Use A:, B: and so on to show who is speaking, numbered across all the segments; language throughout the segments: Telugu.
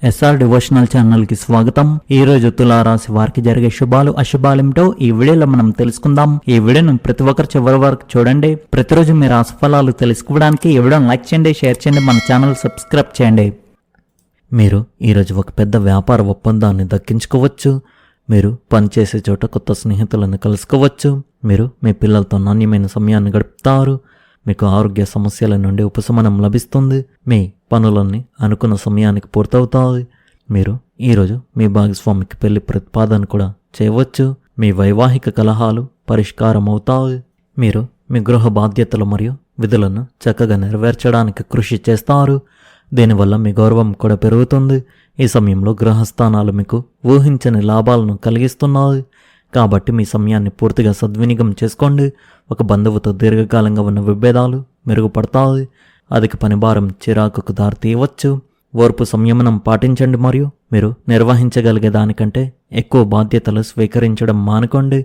A: ఎస్ఆర్ డివోషనల్ ఛానల్ కి స్వాగతం. ఈ రోజు తులారాశి వారికి జరిగే శుభాలు అశుభాలేమిటో ఈ వీడియోలో మనం తెలుసుకుందాం. ఈ వీడియోను ప్రతి ఒక్కరు చివరి వరకు చూడండి. ప్రతిరోజు మీ రాశి ఫలాలు తెలుసుకోవడానికి ఈ వీడియోను లైక్ చేయండి, షేర్ చేయండి, మన ఛానల్ సబ్స్క్రైబ్ చేయండి. మీరు ఈరోజు ఒక పెద్ద వ్యాపార ఒప్పందాన్ని దక్కించుకోవచ్చు. మీరు పనిచేసే చోట కొత్త స్నేహితులను కలుసుకోవచ్చు. మీరు మీ పిల్లలతో నాణ్యమైన సమయాన్ని గడుపుతారు. మీకు ఆరోగ్య సమస్యల నుండి ఉపశమనం లభిస్తుంది. మీ పనులన్నీ అనుకున్న సమయానికి పూర్తవుతాయి. మీరు ఈరోజు మీ భాగస్వామికి పెళ్లి ప్రతిపాదన కూడా చేయవచ్చు. మీ వైవాహిక కలహాలు పరిష్కారం అవుతాయి. మీరు మీ గృహ బాధ్యతలు మరియు విధులను చక్కగా నెరవేర్చడానికి కృషి చేస్తారు. దీనివల్ల మీ గౌరవం కూడా పెరుగుతుంది. ఈ సమయంలో గ్రహస్థానాలు మీకు ఊహించని లాభాలను కలిగిస్తున్నాయి. కాబట్టి మీ సమయాన్ని పూర్తిగా సద్వినియోగం చేసుకోండి. ఒక బంధువుతో దీర్ఘకాలంగా ఉన్న విభేదాలు మెరుగుపడతాయి. అధిక పనిభారం చిరాకుకు దారితీయవచ్చు. ఓర్పు సంయమనం పాటించండి మరియు మీరు నిర్వహించగలిగే దానికంటే ఎక్కువ బాధ్యతలు స్వీకరించడం మానుకోండి.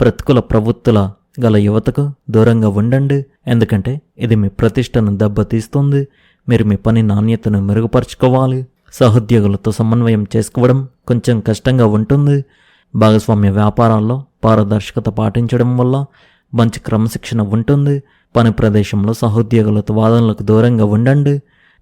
A: ప్రతికూల ప్రవృత్తుల గల యువతకు దూరంగా ఉండండి, ఎందుకంటే ఇది మీ ప్రతిష్టను దెబ్బతీస్తుంది. మీరు మీ పని నాణ్యతను మెరుగుపరుచుకోవాలి. సహోద్యోగులతో సమన్వయం చేసుకోవడం కొంచెం కష్టంగా ఉంటుంది. భాగస్వామ్య వ్యాపారాల్లో పారదర్శకత పాటించడం వల్ల మంచి క్రమశిక్షణ ఉంటుంది. పని ప్రదేశంలో సహోద్యోగులతో వాదనలకు దూరంగా ఉండండి.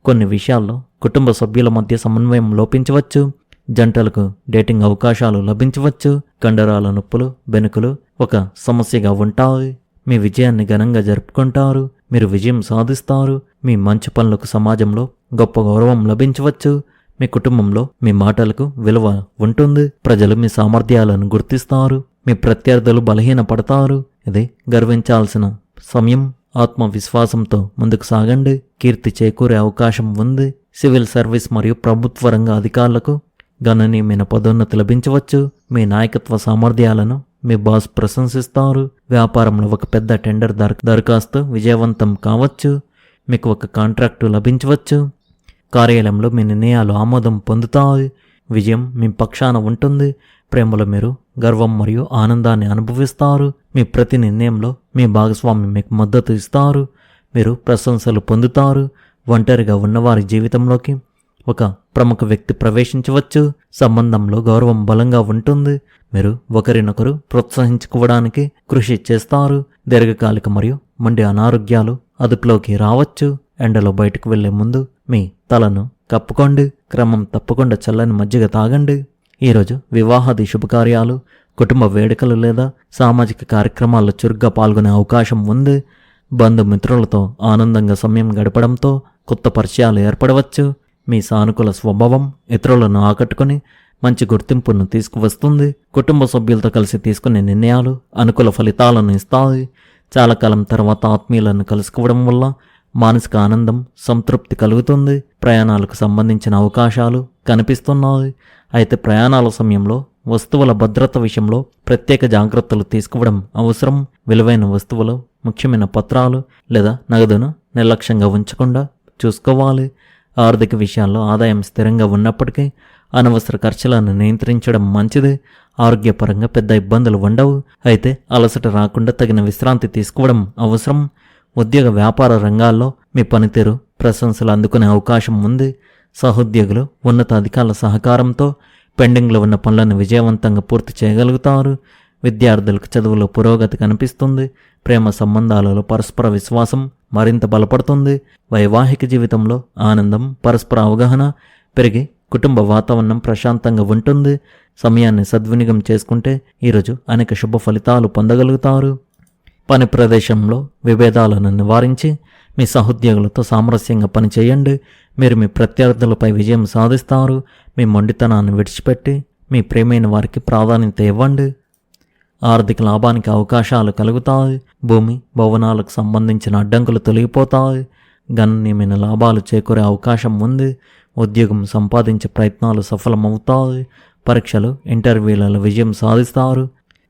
A: కొన్ని విషయాల్లో కుటుంబ సభ్యుల మధ్య సమన్వయం లోపించవచ్చు. జంటలకు డేటింగ్ అవకాశాలు లభించవచ్చు. కండరాల నొప్పులు, బెనుకులు ఒక సమస్యగా ఉంటాయి. మీ విజయాన్ని ఘనంగా జరుపుకుంటారు. మీరు విజయం సాధిస్తారు. మీ మంచి పనులకు సమాజంలో గొప్ప గౌరవం లభించవచ్చు. మీ కుటుంబంలో మీ మాటలకు విలువ ఉంటుంది. ప్రజలు మీ సామర్థ్యాలను గుర్తిస్తారు. మీ ప్రత్యర్థులు బలహీనపడతారు. ఇది గర్వించాల్సిన సమయం. ఆత్మవిశ్వాసంతో ముందుకు సాగండి. కీర్తి చేకూరే అవకాశం ఉంది. సివిల్ సర్వీస్ మరియు ప్రభుత్వ రంగ అధికారులకు గణనీయమైన పదోన్నతి లభించవచ్చు. మీ నాయకత్వ సామర్థ్యాలను మీ బాస్ ప్రశంసిస్తారు. వ్యాపారంలో ఒక పెద్ద టెండర్ దరఖాస్తు విజయవంతం కావచ్చు. మీకు ఒక కాంట్రాక్టు లభించవచ్చు. కార్యాలయంలో మీ నిర్ణయాలు ఆమోదం పొందుతాయి. విజయం మీ పక్షాన ఉంటుంది. ప్రేమలో మీరు గర్వం మరియు ఆనందాన్ని అనుభవిస్తారు. మీ ప్రతి నిర్ణయంలో మీ భాగస్వామి మీకు మద్దతు ఇస్తారు. మీరు ప్రశంసలు పొందుతారు. ఒంటరిగా ఉన్నవారి జీవితంలోకి ఒక ప్రముఖ వ్యక్తి ప్రవేశించవచ్చు. సంబంధంలో గౌరవం బలంగా ఉంటుంది. మీరు ఒకరినొకరు ప్రోత్సహించుకోవడానికి కృషి చేస్తారు. దీర్ఘకాలిక మరియు మండి అనారోగ్యాలు అదుపులోకి రావచ్చు. ఎండలో బయటకు వెళ్లే ముందు మీ తలను కప్పుకోండి. క్రమం తప్పకుండా చల్లని మజ్జిగ తాగండి. ఈరోజు వివాహాది శుభకార్యాలు, కుటుంబ వేడుకలు లేదా సామాజిక కార్యక్రమాల్లో చురుగ్గా పాల్గొనే అవకాశం ఉంది. బంధుమిత్రులతో ఆనందంగా సమయం గడపడంతో కొత్త పరిచయాలు ఏర్పడవచ్చు. మీ సానుకూల స్వభావం ఇతరులను ఆకట్టుకుని మంచి గుర్తింపును తీసుకువస్తుంది. కుటుంబ సభ్యులతో కలిసి తీసుకునే నిర్ణయాలు అనుకూల ఫలితాలను ఇస్తాయి. చాలా కాలం తర్వాత ఆత్మీయులను కలుసుకోవడం వల్ల మానసిక ఆనందం, సంతృప్తి కలుగుతుంది. ప్రయాణాలకు సంబంధించిన అవకాశాలు కనిపిస్తున్నాయి. అయితే ప్రయాణాల సమయంలో వస్తువుల భద్రత విషయంలో ప్రత్యేక జాగ్రత్తలు తీసుకోవడం అవసరం. విలువైన వస్తువులు, ముఖ్యమైన పత్రాలు లేదా నగదును నిర్లక్ష్యంగా ఉంచకుండా చూసుకోవాలి. ఆర్థిక విషయాల్లో ఆదాయం స్థిరంగా ఉన్నప్పటికీ అనవసర ఖర్చులను నియంత్రించడం మంచిది. ఆరోగ్యపరంగా పెద్ద ఇబ్బందులు ఉండవు. అయితే అలసట రాకుండా తగిన విశ్రాంతి తీసుకోవడం అవసరం. ఉద్యోగ వ్యాపార రంగాల్లో మీ పనితీరు ప్రశంసలు అందుకునే అవకాశం ఉంది. సహోద్యోగులు ఉన్నత అధికారుల సహకారంతో పెండింగ్లో ఉన్న పనులను విజయవంతంగా పూర్తి చేయగలుగుతారు. విద్యార్థులకు చదువులో పురోగతి కనిపిస్తుంది. ప్రేమ సంబంధాలలో పరస్పర విశ్వాసం మరింత బలపడుతుంది. వైవాహిక జీవితంలో ఆనందం, పరస్పర అవగాహన పెరిగి కుటుంబ వాతావరణం ప్రశాంతంగా ఉంటుంది. సమయాన్ని సద్వినియోగం చేసుకుంటే ఈరోజు అనేక శుభ ఫలితాలు పొందగలుగుతారు. పని ప్రదేశంలో విభేదాలను నివారించి మీ సహోద్యోగులతో సామరస్యంగా పనిచేయండి. మీరు మీ ప్రత్యర్థులపై విజయం సాధిస్తారు. మీ మొండితనాన్ని విడిచిపెట్టి మీ ప్రియమైన వారికి ప్రాధాన్యత ఇవ్వండి. ఆర్థిక లాభానికి అవకాశాలు కలుగుతాయి. భూమి, భవనాలకు సంబంధించిన అడ్డంకులు తొలగిపోతాయి. గణనీయమైన లాభాలు చేకూరే అవకాశం ఉంది. ఉద్యోగం సంపాదించే ప్రయత్నాలు సఫలమవుతాయి. పరీక్షలు, ఇంటర్వ్యూలలో విజయం సాధిస్తారు.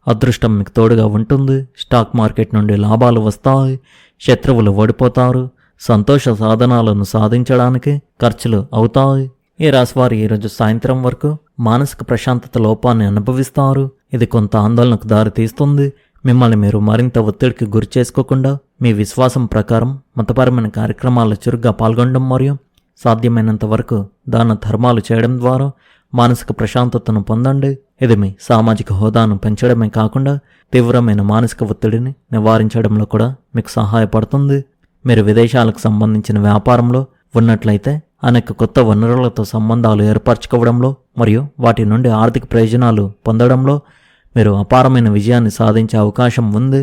A: అదృష్టం మీకు తోడుగా ఉంటుంది. స్టాక్ మార్కెట్ నుండి లాభాలు వస్తాయి. శత్రువులు ఓడిపోతారు. సంతోష సాధనాలను సాధించడానికి ఖర్చులు అవుతాయి. ఈ రాశివారు ఈరోజు సాయంత్రం వరకు మానసిక ప్రశాంతత లోపాన్ని అనుభవిస్తారు. ఇది కొంత ఆందోళనకు దారితీస్తుంది. మిమ్మల్ని మీరు మరింత ఒత్తిడికి గురి చేసుకోకుండా మీ విశ్వాసం ప్రకారం మతపరమైన కార్యక్రమాల్లో చురుగ్గా పాల్గొనడం మరియు సాధ్యమైనంత వరకు దాన ధర్మాలు చేయడం ద్వారా మానసిక ప్రశాంతతను పొందండి. ఇది మీ సామాజిక హోదాను పెంచడమే కాకుండా తీవ్రమైన మానసిక ఒత్తిడిని నివారించడంలో కూడా మీకు సహాయపడుతుంది. మీరు విదేశాలకు సంబంధించిన వ్యాపారంలో ఉన్నట్లయితే అనేక కొత్త వనరులతో సంబంధాలు ఏర్పరచుకోవడంలో మరియు వాటి నుండి ఆర్థిక ప్రయోజనాలు పొందడంలో మీరు అపారమైన విజయాన్ని సాధించే అవకాశం ఉంది.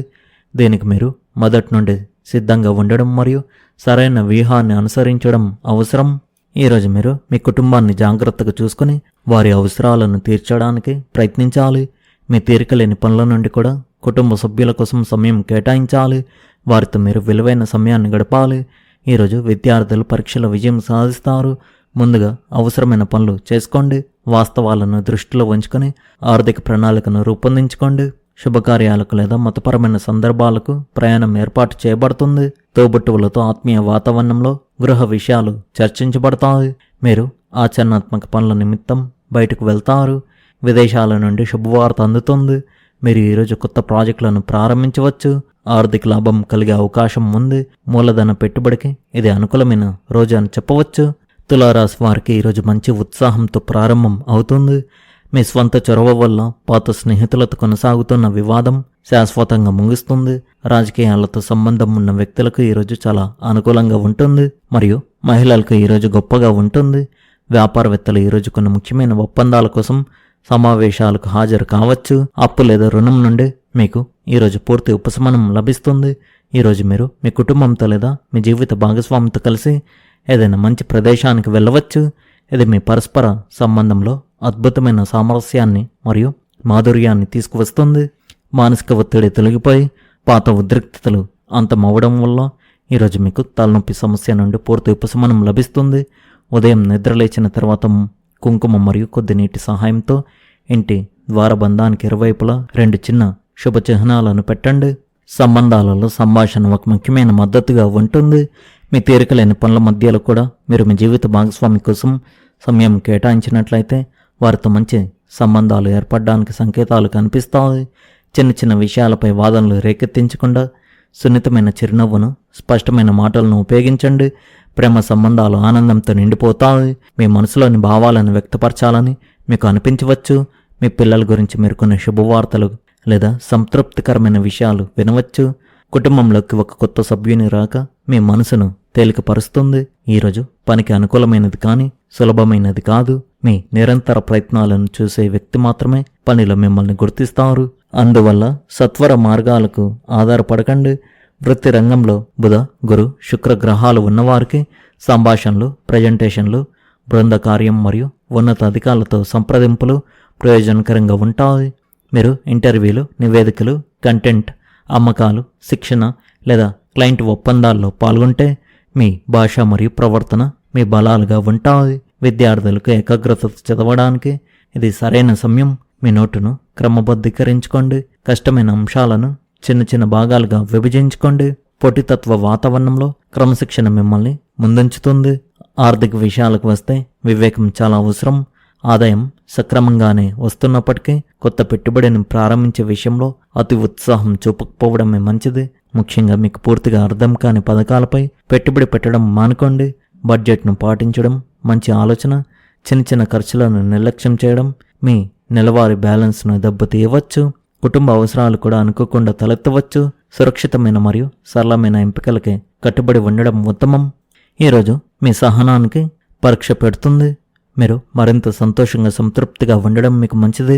A: దీనికి మీరు మొదటి నుండి సిద్ధంగా ఉండడం మరియు సరైన వ్యూహాన్ని అనుసరించడం అవసరం. ఈరోజు మీరు మీ కుటుంబాన్ని జాగ్రత్తగా చూసుకుని వారి అవసరాలను తీర్చడానికి ప్రయత్నించాలి. మీ తీరికలేని పనుల నుండి కూడా కుటుంబ సభ్యుల కోసం సమయం కేటాయించాలి. వారితో మీరు విలువైన సమయాన్ని గడపాలి. ఈరోజు విద్యార్థులు పరీక్షల విజయం సాధిస్తారు. ముందుగా అవసరమైన పనులు చేసుకోండి. వాస్తవాలను దృష్టిలో ఉంచుకొని ఆర్థిక ప్రణాళికను రూపొందించుకోండి. శుభకార్యాలకు లేదా మతపరమైన సందర్భాలకు ప్రయాణం ఏర్పాటు చేయబడుతుంది. తోబుట్టువులతో ఆత్మీయ వాతావరణంలో గృహ విషయాలు చర్చించబడతాయి. మీరు ఆచరణాత్మక పనుల నిమిత్తం బయటకు వెళ్తారు. విదేశాల నుండి శుభవార్త అందుతుంది. మీరు ఈరోజు కొత్త ప్రాజెక్టులను ప్రారంభించవచ్చు. ఆర్థిక లాభం కలిగే అవకాశం ఉంది. మూలధన పెట్టుబడికి ఇది అనుకూలమైన రోజు అని చెప్పవచ్చు. తులారాశి వారికి ఈరోజు మంచి ఉత్సాహంతో ప్రారంభం అవుతుంది. మీ స్వంత చొరవ వల్ల పాత స్నేహితులతో కొనసాగుతున్న వివాదం శాశ్వతంగా ముగుస్తుంది. రాజకీయాలతో సంబంధం ఉన్న వ్యక్తులకు ఈరోజు చాలా అనుకూలంగా ఉంటుంది మరియు మహిళలకు ఈరోజు గొప్పగా ఉంటుంది. వ్యాపారవేత్తలు ఈరోజు కొన్ని ముఖ్యమైన ఒప్పందాల కోసం సమావేశాలకు హాజరు కావచ్చు. అప్పు లేదా రుణం నుండి మీకు ఈరోజు పూర్తి ఉపశమనం లభిస్తుంది. ఈరోజు మీరు మీ కుటుంబంతో లేదా మీ జీవిత భాగస్వామితో కలిసి ఏదైనా మంచి ప్రదేశానికి వెళ్ళవచ్చు. ఇది మీ పరస్పర సంబంధంలో అద్భుతమైన సామరస్యాన్ని మరియు మాధుర్యాన్ని తీసుకువస్తుంది. మానసిక ఒత్తిడి తొలగిపోయి పాత ఉద్రిక్తతలు అంతమవడం వల్ల ఈరోజు మీకు తలనొప్పి సమస్య నుండి పూర్తి ఉపశమనం లభిస్తుంది. ఉదయం నిద్రలేచిన తర్వాత కుంకుమ మరియు కొద్ది నీటి సహాయంతో ఇంటి ద్వారబంధానికి ఇరువైపులా 2 చిన్న శుభ చిహ్నాలను పెట్టండి. సంబంధాలలో సంభాషణ ఒక ముఖ్యమైన మద్దతుగా ఉంటుంది. మీ తీరికలేని పనుల మధ్యలో కూడా మీరు మీ జీవిత భాగస్వామి కోసం సమయం కేటాయించినట్లయితే వారితో మంచి సంబంధాలు ఏర్పడడానికి సంకేతాలు కనిపిస్తాయి. చిన్న చిన్న విషయాలపై వాదనలు రేకెత్తించకుండా సున్నితమైన చిరునవ్వును, స్పష్టమైన మాటలను ఉపయోగించండి. ప్రేమ సంబంధాలు ఆనందంతో నిండిపోతాయి. మీ మనసులోని భావాలను వ్యక్తపరచాలని మీకు అనిపించవచ్చు. మీ పిల్లల గురించి మీరు కొన్ని శుభవార్తలు లేదా సంతృప్తికరమైన విషయాలు వినవచ్చు. కుటుంబంలోకి ఒక కొత్త సభ్యుని రాక మీ మనసును తేలికపరుస్తుంది. ఈరోజు పనికి అనుకూలమైనది కానీ సులభమైనది కాదు. మీ నిరంతర ప్రయత్నాలను చూసే వ్యక్తి మాత్రమే పనిలో మిమ్మల్ని గుర్తిస్తారు. అందువల్ల సత్వర మార్గాలకు ఆధారపడకండి. వృత్తి రంగంలో బుధ, గురు, శుక్ర గ్రహాలు ఉన్నవారికి సంభాషణలు, ప్రజెంటేషన్లు, బృంద కార్యం మరియు ఉన్నతాధికారులతో సంప్రదింపులు ప్రయోజనకరంగా ఉంటాయి. మీరు ఇంటర్వ్యూలు, నివేదికలు, కంటెంట్, అమ్మకాలు, శిక్షణ లేదా క్లయింట్ ఒప్పందాల్లో పాల్గొంటే మీ భాష మరియు ప్రవర్తన మీ బలాలుగా ఉంటాయి. విద్యార్థులకు ఏకాగ్రత చదవడానికి ఇది సరైన సమయం. మీ నోటును క్రమబద్ధీకరించుకోండి. కష్టమైన అంశాలను చిన్న చిన్న భాగాలుగా విభజించుకోండి. పోటీతత్వ వాతావరణంలో క్రమశిక్షణ మిమ్మల్ని ముందుంచుతుంది. ఆర్థిక విషయాలకు వస్తే వివేకం చాలా అవసరం. ఆదాయం సక్రమంగానే వస్తున్నప్పటికీ కొత్త పెట్టుబడిని ప్రారంభించే విషయంలో అతి ఉత్సాహం చూపకపోవడమే మంచిది. ముఖ్యంగా మీకు పూర్తిగా అర్థం కాని పథకాలపై పెట్టుబడి పెట్టడం మానుకోండి. బడ్జెట్ను పాటించడం మంచి ఆలోచన. చిన్న చిన్న ఖర్చులను నిర్లక్ష్యం చేయడం మీ నెలవారీ బ్యాలెన్స్ను దెబ్బతీయవచ్చు. కుటుంబ అవసరాలు కూడా అనుకోకుండా తలెత్తవచ్చు. సురక్షితమైన మరియు సరళమైన ఎంపికలకే కట్టుబడి ఉండడం ఉత్తమం. ఈరోజు మీ సహనానికి పరీక్ష పెడుతుంది. మీరు మరింత సంతోషంగా సంతృప్తిగా ఉండడం మీకు మంచిది.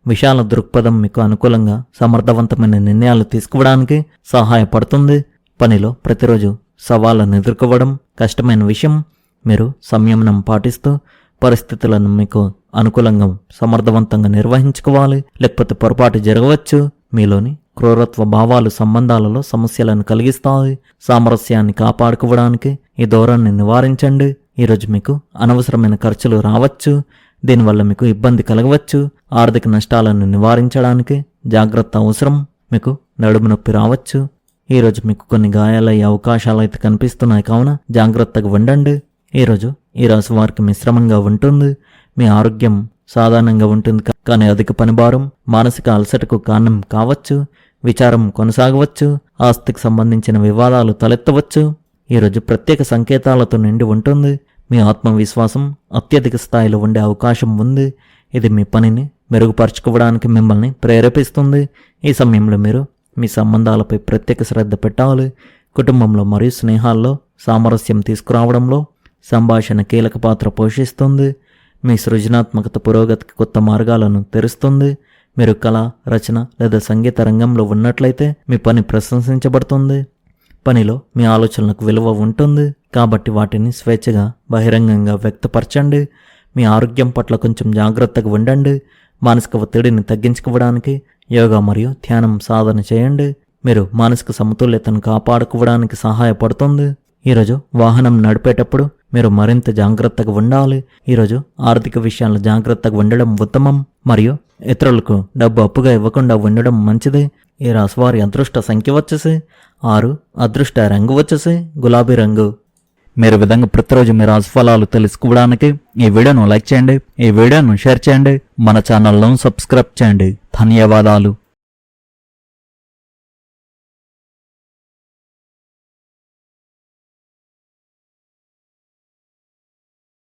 A: విశాల దృక్పథం మీకు అనుకూలంగా సమర్థవంతమైన నిర్ణయాలు తీసుకోవడానికి సహాయపడుతుంది. పనిలో ప్రతిరోజు సవాళ్లను ఎదుర్కోవడం కష్టమైన విషయం. మీరు సంయమనం పాటిస్తూ పరిస్థితులను మీకు అనుకూలంగా సమర్థవంతంగా నిర్వహించుకోవాలి. లేకపోతే పొరపాటు జరగవచ్చు. మీలోని క్రూరత్వ భావాలు సంబంధాలలో సమస్యలను కలిగిస్తాయి. సామరస్యాన్ని కాపాడుకోవడానికి ఈ ధోరణిని నివారించండి. ఈరోజు మీకు అనవసరమైన ఖర్చులు రావచ్చు. దీనివల్ల మీకు ఇబ్బంది కలగవచ్చు. ఆర్థిక నష్టాలను నివారించడానికి జాగ్రత్త అవసరం. మీకు నడుము నొప్పి రావచ్చు. ఈరోజు మీకు కొన్ని గాయాలయ్యే అవకాశాలు అయితే కనిపిస్తున్నాయి, కావున జాగ్రత్తగా ఉండండి. ఈరోజు ఈ రాశి వారికి మిశ్రమంగా ఉంటుంది. మీ ఆరోగ్యం సాధారణంగా ఉంటుంది, కానీ అధిక పనిభారం మానసిక అలసటకు కారణం కావచ్చు. విచారం కొనసాగవచ్చు. ఆస్తికి సంబంధించిన వివాదాలు తలెత్తవచ్చు. ఈరోజు ప్రత్యేక సంకేతాలతో నిండి ఉంటుంది. మీ ఆత్మవిశ్వాసం అత్యధిక స్థాయిలో ఉండే అవకాశం ఉంది. ఇది మీ పనిని మెరుగుపరచుకోవడానికి మిమ్మల్ని ప్రేరేపిస్తుంది. ఈ సమయంలో మీరు మీ సంబంధాలపై ప్రత్యేక శ్రద్ధ పెట్టాలి. కుటుంబంలో మరియు స్నేహాల్లో సామరస్యం తీసుకురావడంలో సంభాషణ కీలక పాత్ర పోషిస్తుంది. మీ సృజనాత్మకత పురోగతికి కొత్త మార్గాలను తెరుస్తుంది. మీరు కళ, రచన లేదా సంగీత రంగంలో ఉన్నట్లయితే మీ పని ప్రశంసించబడుతుంది. పనిలో మీ ఆలోచనలకు విలువ ఉంటుంది కాబట్టి వాటిని స్వేచ్ఛగా బహిరంగంగా వ్యక్తపరచండి. మీ ఆరోగ్యం పట్ల కొంచెం జాగ్రత్తగా ఉండండి. మానసిక ఒత్తిడిని తగ్గించుకోవడానికి యోగా మరియు ధ్యానం సాధన చేయండి. మీరు మానసిక సమతుల్యతను కాపాడుకోవడానికి సహాయపడుతుంది. ఈరోజు వాహనం నడిపేటప్పుడు మీరు మరింత జాగ్రత్తగా ఉండాలి. ఈరోజు ఆర్థిక విషయాల్లో జాగ్రత్తగా ఉండడం ఉత్తమం మరియు ఇతరులకు డబ్బు అప్పుగా ఇవ్వకుండా ఉండడం మంచిది. ఈ రాశి వారి అదృష్ట సంఖ్య వచ్చేసి 6, అదృష్ట రంగు వచ్చేసి గులాబీ రంగు. మీరు విధంగా ప్రతిరోజు మీ రాశి ఫలాలు తెలుసుకోవడానికి ఈ వీడియోను లైక్ చేయండి, ఈ వీడియోను షేర్ చేయండి, మన ఛానల్ను సబ్స్క్రైబ్ చేయండి. ధన్యవాదాలు.